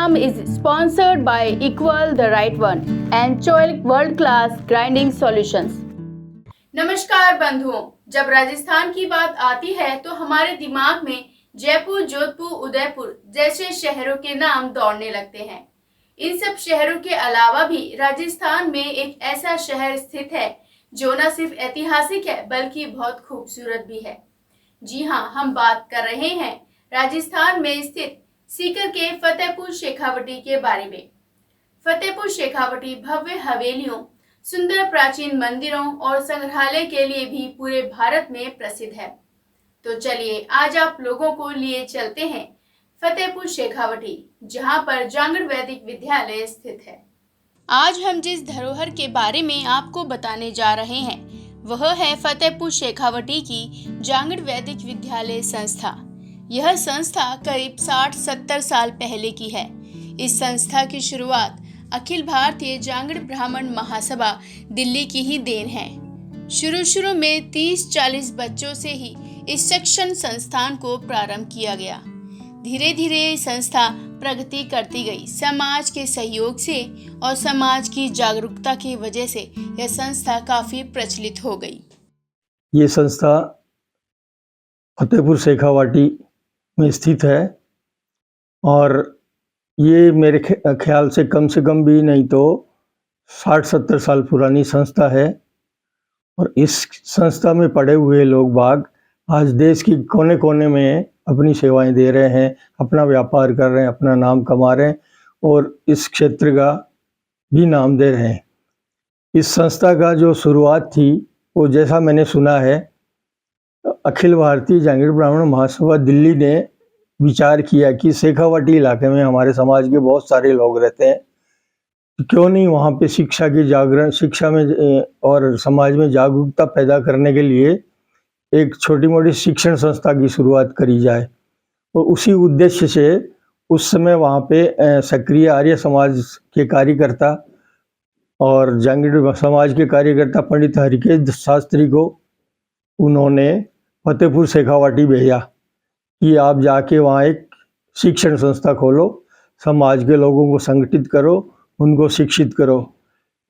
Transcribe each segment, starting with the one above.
program is sponsored by Equal the Right One and Choice World Class Grinding Solutions. नमस्कार बंधुओं, जब राजस्थान की बात आती है तो हमारे दिमाग में जयपुर, जोधपुर, उदयपुर जैसे शहरों के नाम दौड़ने लगते हैं। इन सब शहरों के अलावा भी राजस्थान में एक ऐसा शहर स्थित है जो न सिर्फ ऐतिहासिक है बल्कि बहुत खूबसूरत भी है। जी हाँ, हम बात कर रहे हैं राजस्थान में स्थित सीकर के फतेहपुर शेखावटी के बारे में। फतेहपुर शेखावटी भव्य हवेलियों, सुंदर प्राचीन मंदिरों और संग्रहालय के लिए भी पूरे भारत में प्रसिद्ध है। तो चलिए आज आप लोगों को लिए चलते हैं फतेहपुर शेखावटी, जहां पर जांगड़ वैदिक विद्यालय स्थित है। आज हम जिस धरोहर के बारे में आपको बताने जा रहे हैं वह है फतेहपुर शेखावटी की जांगड़ वैदिक विद्यालय संस्था। यह संस्था करीब 60-70 साल पहले की है। इस संस्था की शुरुआत अखिल भारतीय जांगड़ ब्राह्मण महासभा दिल्ली की ही देन है। शुरू में 30-40 बच्चों से ही इस शिक्षण संस्थान को प्रारंभ किया गया। धीरे धीरे संस्था प्रगति करती गई। समाज के सहयोग से और समाज की जागरूकता की वजह से यह संस्था काफी प्रचलित हो गई। ये संस्था फतेहपुर शेखावटी में स्थित है और ये मेरे ख्याल से कम भी नहीं तो 60-70 साल पुरानी संस्था है। और इस संस्था में पढ़े हुए लोग बाग आज देश की कोने कोने में अपनी सेवाएं दे रहे हैं, अपना व्यापार कर रहे हैं, अपना नाम कमा रहे हैं और इस क्षेत्र का भी नाम दे रहे हैं। इस संस्था का जो शुरुआत थी वो जैसा मैंने सुना है, अखिल भारतीय जांगड़ ब्राह्मण महासभा दिल्ली ने विचार किया कि शेखावटी इलाके में हमारे समाज के बहुत सारे लोग रहते हैं, क्यों नहीं वहाँ पे शिक्षा में और समाज में जागरूकता पैदा करने के लिए एक छोटी मोटी शिक्षण संस्था की शुरुआत करी जाए। और उसी उद्देश्य से उस समय वहाँ पे सक्रिय आर्य समाज के कार्यकर्ता और जांगड़ समाज के कार्यकर्ता पंडित हरिकेश शास्त्री को उन्होंने फतेहपुर शेखावटी भेजा कि आप जाके वहाँ एक शिक्षण संस्था खोलो, समाज के लोगों को संगठित करो, उनको शिक्षित करो।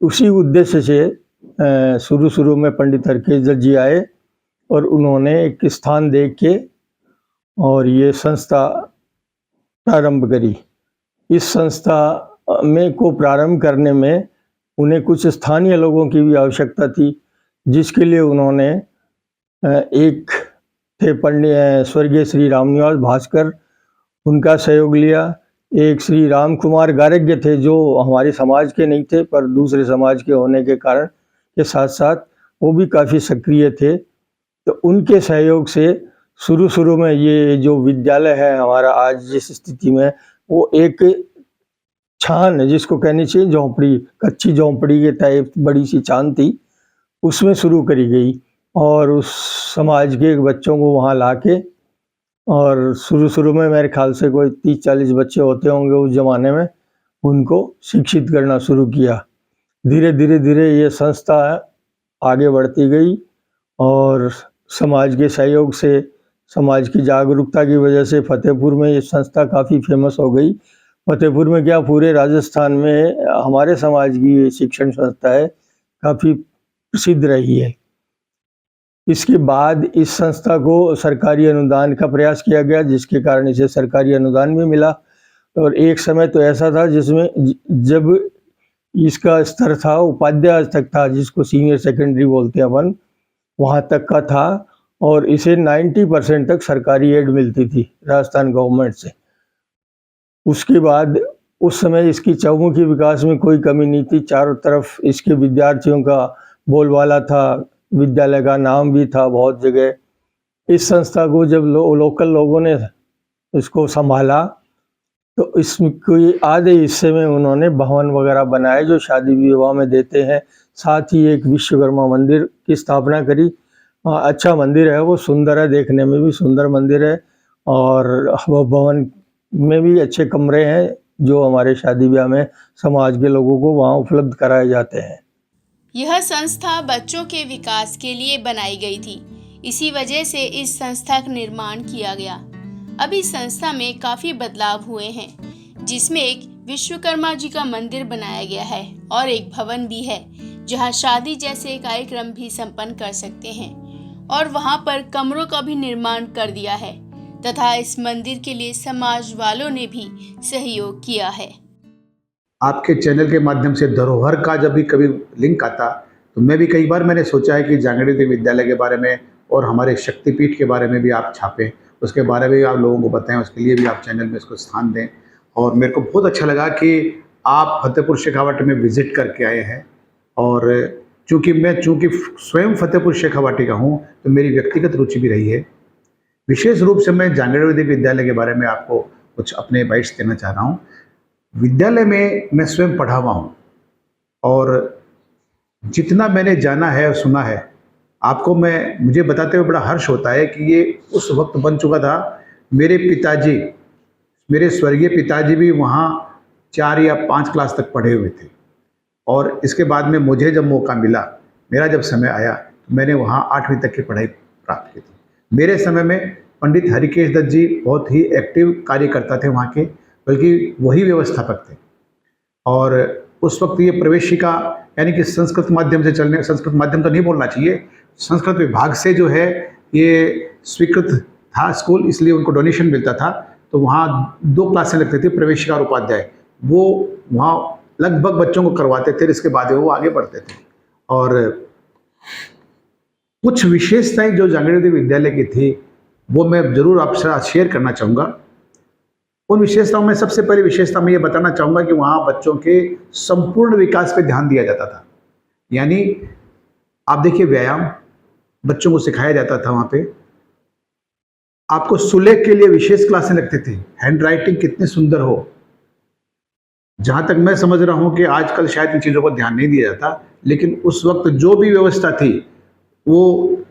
उसी उद्देश्य से शुरू में पंडित हरकेश जी आए और उन्होंने एक स्थान देख के और ये संस्था प्रारंभ करी। इस संस्था को प्रारंभ करने में उन्हें कुछ स्थानीय लोगों की भी आवश्यकता थी, जिसके लिए उन्होंने एक थे पंडित स्वर्गीय श्री रामनिवास भास्कर, उनका सहयोग लिया। एक श्री राम कुमार गार्ग्य थे जो हमारे समाज के नहीं थे पर दूसरे समाज के होने के कारण के साथ साथ वो भी काफ़ी सक्रिय थे। तो उनके सहयोग से शुरू में ये जो विद्यालय है हमारा आज जिस स्थिति में, वो एक छान जिसको कहनी चाहिए झोंपड़ी, कच्ची झोंपड़ी के टाइप बड़ी सी छान थी, उसमें शुरू करी गई और उस समाज के बच्चों को वहाँ लाके और शुरू में मेरे ख्याल से कोई 30-40 बच्चे होते होंगे उस ज़माने में, उनको शिक्षित करना शुरू किया। धीरे धीरे ये संस्था आगे बढ़ती गई और समाज के सहयोग से, समाज की जागरूकता की वजह से फतेहपुर में ये संस्था काफ़ी फेमस हो गई। फतेहपुर में क्या पूरे राजस्थान में हमारे समाज की ये शिक्षण संस्था है, काफ़ी प्रसिद्ध रही है। इसके बाद इस संस्था को सरकारी अनुदान का प्रयास किया गया, जिसके कारण इसे सरकारी अनुदान भी मिला। और एक समय तो ऐसा था जिसमें जब इसका स्तर था उपाध्याय तक था, जिसको सीनियर सेकेंडरी बोलते हैं अपन, वहाँ तक का था और इसे 90% तक सरकारी एड मिलती थी राजस्थान गवर्नमेंट से। उसके बाद उस समय इसकी चहुमुखी विकास में कोई कमी नहीं थी, चारों तरफ इसके विद्यार्थियों का बोलबाला था, विद्यालय का नाम भी था बहुत जगह। इस संस्था को जब लोकल लोगों ने इसको संभाला तो इसमें कोई आधे हिस्से में उन्होंने भवन वगैरह बनाए जो शादी विवाह में देते हैं। साथ ही एक विश्वकर्मा मंदिर की स्थापना करी। अच्छा मंदिर है, वो सुंदर है, देखने में भी सुंदर मंदिर है और वो भवन में भी अच्छे कमरे हैं जो हमारे शादी ब्याह में समाज के लोगों को वहाँ उपलब्ध कराए जाते हैं। यह संस्था बच्चों के विकास के लिए बनाई गई थी, इसी वजह से इस संस्था का निर्माण किया गया। अब इस संस्था में काफी बदलाव हुए हैं। जिसमें एक विश्वकर्मा जी का मंदिर बनाया गया है और एक भवन भी है जहां शादी जैसे कार्यक्रम भी संपन्न कर सकते हैं और वहां पर कमरों का भी निर्माण कर दिया है तथा इस मंदिर के लिए समाज वालों ने भी सहयोग किया है। आपके चैनल के माध्यम से धरोहर का जब भी कभी लिंक आता तो मैं भी कई बार मैंने सोचा है कि जांगड़ी देवी विद्यालय के बारे में और हमारे शक्तिपीठ के बारे में भी आप छापें, उसके बारे में भी आप लोगों को बताएं, उसके लिए भी आप चैनल में इसको स्थान दें। और मेरे को बहुत अच्छा लगा कि आप फतेहपुर शेखावाटी में विज़िट करके आए हैं। और चूँकि स्वयं फतेहपुर शेखावाटी का हूँ तो मेरी व्यक्तिगत रुचि भी रही है। विशेष रूप से मैं जांगड़ी देवी विद्यालय के बारे में आपको कुछ अपने बाइट्स देना चाह रहा हूँ। विद्यालय में मैं स्वयं पढ़ा हुआ हूँ और जितना मैंने जाना है और सुना है आपको मुझे बताते हुए बड़ा हर्ष होता है कि ये उस वक्त बन चुका था। मेरे स्वर्गीय पिताजी भी वहाँ 4 या 5 क्लास तक पढ़े हुए थे और इसके बाद में मुझे जब मौका मिला, मेरा जब समय आया तो मैंने वहाँ 8वीं तक की पढ़ाई प्राप्त की थी। मेरे समय में पंडित हरिकेश दत्त जी बहुत ही एक्टिव कार्यकर्ता थे वहाँ के, बल्कि वही व्यवस्थापक थे। और उस वक्त ये प्रवेशिका यानी कि संस्कृत माध्यम तो नहीं बोलना चाहिए, संस्कृत विभाग से जो है ये स्वीकृत था स्कूल, इसलिए उनको डोनेशन मिलता था। तो वहाँ 2 क्लासें लगती थी, प्रवेशिका और उपाध्याय। वो वहाँ लगभग बच्चों को करवाते थे, इसके बाद वो आगे बढ़ते थे। और कुछ विशेषताएं जो जांगड़ी देवी विद्यालय की थी वो मैं ज़रूर आपके साथ शेयर करना चाहूँगा। उन विशेषताओं में सबसे पहली विशेषता मैं ये बताना चाहूँगा कि वहाँ बच्चों के संपूर्ण विकास पे ध्यान दिया जाता था। यानी आप देखिए, व्यायाम बच्चों को सिखाया जाता था वहाँ पे। आपको सुलेख के लिए विशेष क्लासें लगती थी, हैंड राइटिंग कितनी सुंदर हो। जहाँ तक मैं समझ रहा हूँ कि आजकल शायद इन चीज़ों पर ध्यान नहीं दिया जाता, लेकिन उस वक्त जो भी व्यवस्था थी वो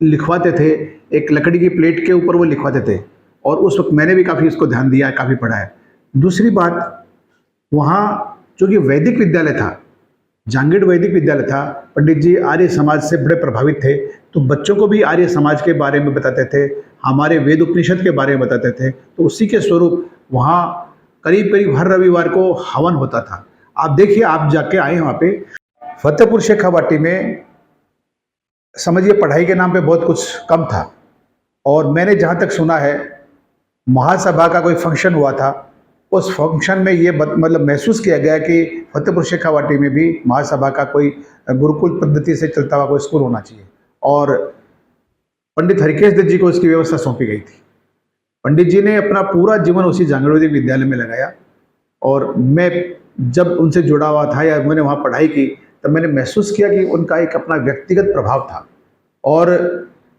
लिखवाते थे, एक लकड़ी की प्लेट के ऊपर वो लिखवाते थे। और उस वक्त मैंने भी काफ़ी इसको ध्यान दिया है, काफ़ी पढ़ा है। दूसरी बात, वहाँ जो कि वैदिक विद्यालय था, जांगीड़ वैदिक विद्यालय था, पंडित जी आर्य समाज से बड़े प्रभावित थे, तो बच्चों को भी आर्य समाज के बारे में बताते थे, हमारे वेद उपनिषद के बारे में बताते थे। तो उसी के स्वरूप वहाँ करीब करीब हर रविवार को हवन होता था। आप देखिए, आप जाके आए वहाँ पे फतेहपुर शेखावाटी में, समझिए पढ़ाई के नाम पे बहुत कुछ कम था। और मैंने जहाँ तक सुना है, महासभा का कोई फंक्शन हुआ था, उस फंक्शन में ये मतलब महसूस किया गया कि फतेहपुर शेखावाटी में भी महासभा का कोई गुरुकुल पद्धति से चलता हुआ कोई स्कूल होना चाहिए। और पंडित हरिकेश दत्त जी को इसकी व्यवस्था सौंपी गई थी। पंडित जी ने अपना पूरा जीवन उसी जांगड़ी देवी विद्यालय में लगाया। और मैं जब उनसे जुड़ा हुआ था या मैंने वहाँ पढ़ाई की, तब मैंने महसूस किया कि उनका एक अपना व्यक्तिगत प्रभाव था। और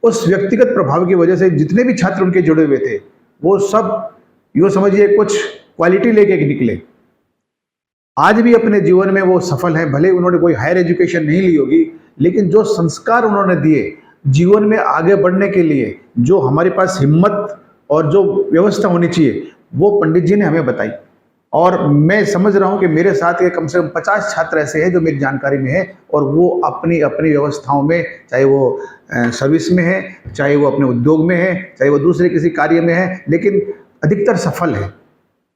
उस व्यक्तिगत प्रभाव की वजह से जितने भी छात्र उनके जुड़े हुए थे वो सब यूँ समझिए कुछ क्वालिटी लेके निकले। आज भी अपने जीवन में वो सफल हैं। भले उन्होंने कोई हायर एजुकेशन नहीं ली होगी, लेकिन जो संस्कार उन्होंने दिए जीवन में आगे बढ़ने के लिए, जो हमारे पास हिम्मत और जो व्यवस्था होनी चाहिए, वो पंडित जी ने हमें बताई। और मैं समझ रहा हूँ कि मेरे साथ ये कम से कम 50 छात्र ऐसे हैं जो मेरी जानकारी में है, और वो अपनी अपनी व्यवस्थाओं में, चाहे वो सर्विस में है, चाहे वो अपने उद्योग में है, चाहे वो दूसरे किसी कार्य में है, लेकिन अधिकतर सफल है।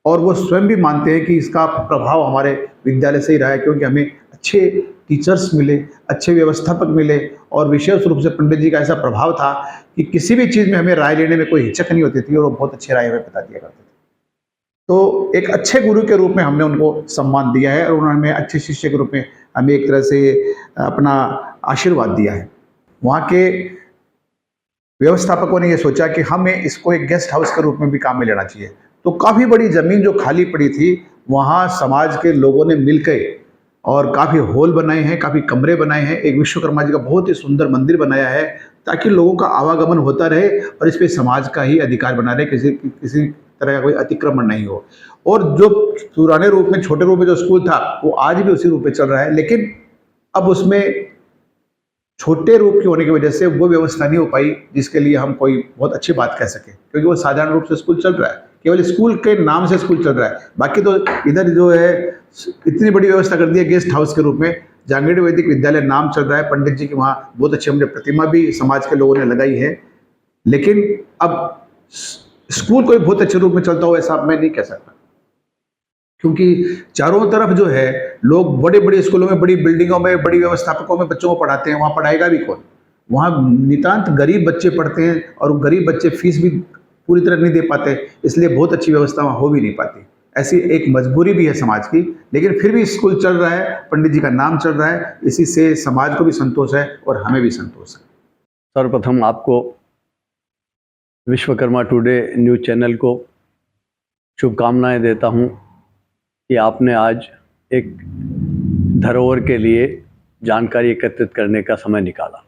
और वो स्वयं भी मानते हैं कि इसका प्रभाव हमारे विद्यालय से ही रहा है, क्योंकि हमें अच्छे टीचर्स मिले, अच्छे व्यवस्थापक मिले। और विशेष रूप से पंडित जी का ऐसा प्रभाव था कि किसी भी चीज़ में हमें राय लेने में कोई हिचक नहीं होती थी और वो बहुत अच्छी राय हमें बता दिया करते थे। तो एक अच्छे गुरु के रूप में हमने उनको सम्मान दिया है और उन्होंने हमें अच्छे शिष्य के रूप में हमें एक तरह से अपना आशीर्वाद दिया है। वहाँ के व्यवस्थापकों ने ये सोचा कि हमें इसको एक गेस्ट हाउस के रूप में भी काम में लेना चाहिए। तो काफ़ी बड़ी ज़मीन जो खाली पड़ी थी, वहाँ समाज के लोगों ने मिलकर और काफ़ी हॉल बनाए हैं, काफ़ी कमरे बनाए हैं, एक विश्वकर्मा जी का बहुत ही सुंदर मंदिर बनाया है, ताकि लोगों का आवागमन होता रहे और इस पे समाज का ही अधिकार बना रहे, किसी तरह का कोई अतिक्रमण नहीं हो। और जो पुराने रूप में, छोटे रूप में जो स्कूल था, वो आज भी उसी रूप में चल रहा है, लेकिन अब उसमें छोटे रूप के होने की वजह से वो व्यवस्था नहीं हो पाई जिसके लिए हम कोई बहुत अच्छी बात कह सकें, क्योंकि वो साधारण रूप से स्कूल चल रहा है, केवल स्कूल के नाम से स्कूल चल रहा है। बाकी तो इधर जो है इतनी बड़ी व्यवस्था कर दी है गेस्ट हाउस के रूप में। जांगीड़ वैदिक विद्यालय नाम चल रहा है, पंडित जी की वहाँ बहुत अच्छी हमने प्रतिमा भी समाज के लोगों ने लगाई है, लेकिन अब स्कूल कोई बहुत अच्छे रूप में चलता हो ऐसा मैं नहीं कह सकता। क्योंकि चारों तरफ जो है लोग बड़े बड़े स्कूलों में, बड़ी बिल्डिंगों में, बड़ी व्यवस्थापकों में बच्चों को पढ़ाते हैं, वहाँ पढ़ाएगा भी कौन? वहाँ नितांत गरीब बच्चे पढ़ते हैं और गरीब बच्चे फीस भी पूरी तरह नहीं दे पाते, इसलिए बहुत अच्छी व्यवस्था वहाँ हो भी नहीं पाती। ऐसी एक मजबूरी भी है समाज की, लेकिन फिर भी स्कूल चल रहा है, पंडित जी का नाम चल रहा है, इसी से समाज को भी संतोष है और हमें भी संतोष है। सर्वप्रथम आपको विश्वकर्मा टुडे न्यूज़ चैनल को शुभकामनाएं देता हूं कि आपने आज एक धरोहर के लिए जानकारी एकत्रित करने का समय निकाला।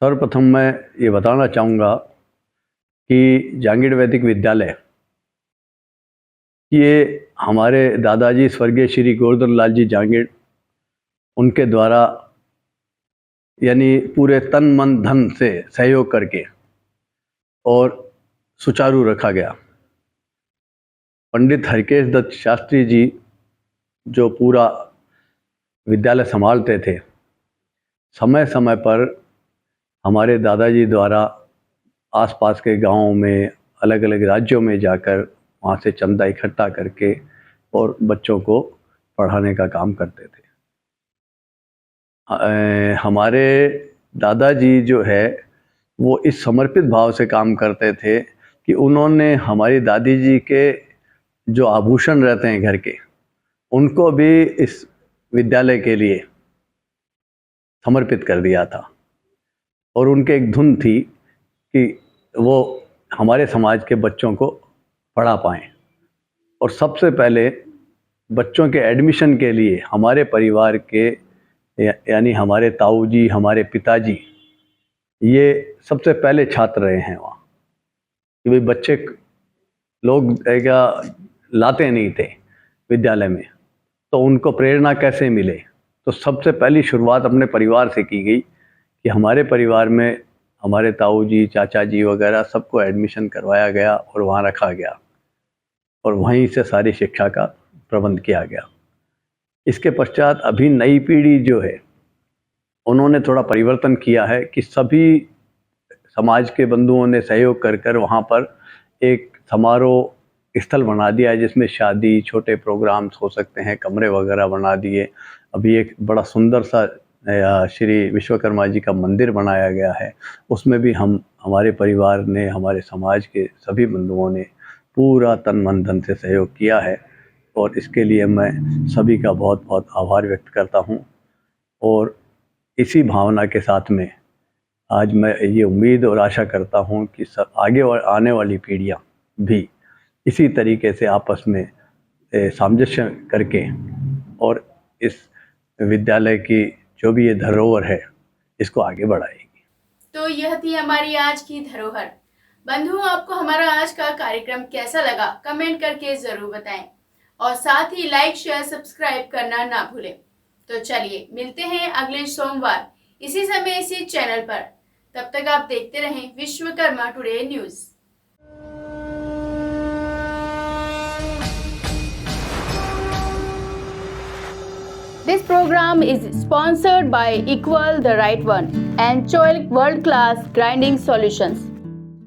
सर्वप्रथम मैं ये बताना चाहूँगा कि जहांगीर वैदिक विद्यालय ये हमारे दादाजी स्वर्गीय श्री गोवर्धन लाल जी जहांगीर उनके द्वारा यानी पूरे तन मन धन से सहयोग करके और सुचारू रखा गया। पंडित हरकेश दत्त शास्त्री जी जो पूरा विद्यालय संभालते थे, समय समय पर हमारे दादाजी द्वारा आसपास के गांवों में, अलग अलग राज्यों में जाकर वहाँ से चंदा इकट्ठा करके और बच्चों को पढ़ाने का काम करते थे। हमारे दादाजी जो है वो इस समर्पित भाव से काम करते थे कि उन्होंने हमारी दादी जी के जो आभूषण रहते हैं घर के, उनको भी इस विद्यालय के लिए समर्पित कर दिया था। और उनके एक धुन थी कि वो हमारे समाज के बच्चों को पढ़ा पाएँ। और सबसे पहले बच्चों के एडमिशन के लिए हमारे परिवार के यानी हमारे ताऊ जी, हमारे पिताजी, ये सबसे पहले छात्र रहे हैं वहाँ कि भाई बच्चे लोग लाते नहीं थे विद्यालय में, तो उनको प्रेरणा कैसे मिले। तो सबसे पहली शुरुआत अपने परिवार से की गई कि हमारे परिवार में हमारे ताऊ जी, चाचा जी वगैरह सबको एडमिशन करवाया गया और वहाँ रखा गया और वहीं से सारी शिक्षा का प्रबंध किया गया। इसके पश्चात अभी नई पीढ़ी जो है उन्होंने थोड़ा परिवर्तन किया है कि सभी समाज के बंधुओं ने सहयोग कर वहाँ पर एक समारोह स्थल बना दिया है जिसमें शादी, छोटे प्रोग्राम्स हो सकते हैं, कमरे वगैरह बना दिए। अभी एक बड़ा सुंदर सा श्री विश्वकर्मा जी का मंदिर बनाया गया है, उसमें भी हमारे परिवार ने, हमारे समाज के सभी बंधुओं ने पूरा तन मन धन से सहयोग किया है और इसके लिए मैं सभी का बहुत बहुत आभार व्यक्त करता हूँ। और इसी भावना के साथ में आज मैं ये उम्मीद और आशा करता हूँ कि सब आगे आने वाली पीढ़ियाँ भी इसी तरीके से आपस में सामंजस्य करके और इस विद्यालय की जो भी ये धरोहर है इसको आगे बढ़ाएगी। तो यह थी हमारी आज की धरोहर। बंधुओं, आपको हमारा आज का कार्यक्रम कैसा लगा कमेंट करके जरूर बताएं और साथ ही लाइक, शेयर, सब्सक्राइब करना ना भूलें। तो चलिए मिलते हैं अगले सोमवार इसी समय इसी चैनल पर। तब तक आप देखते रहें Vishwakarma today news. This program is sponsored by Equal the Right One and Choilik World Class Grinding Solutions.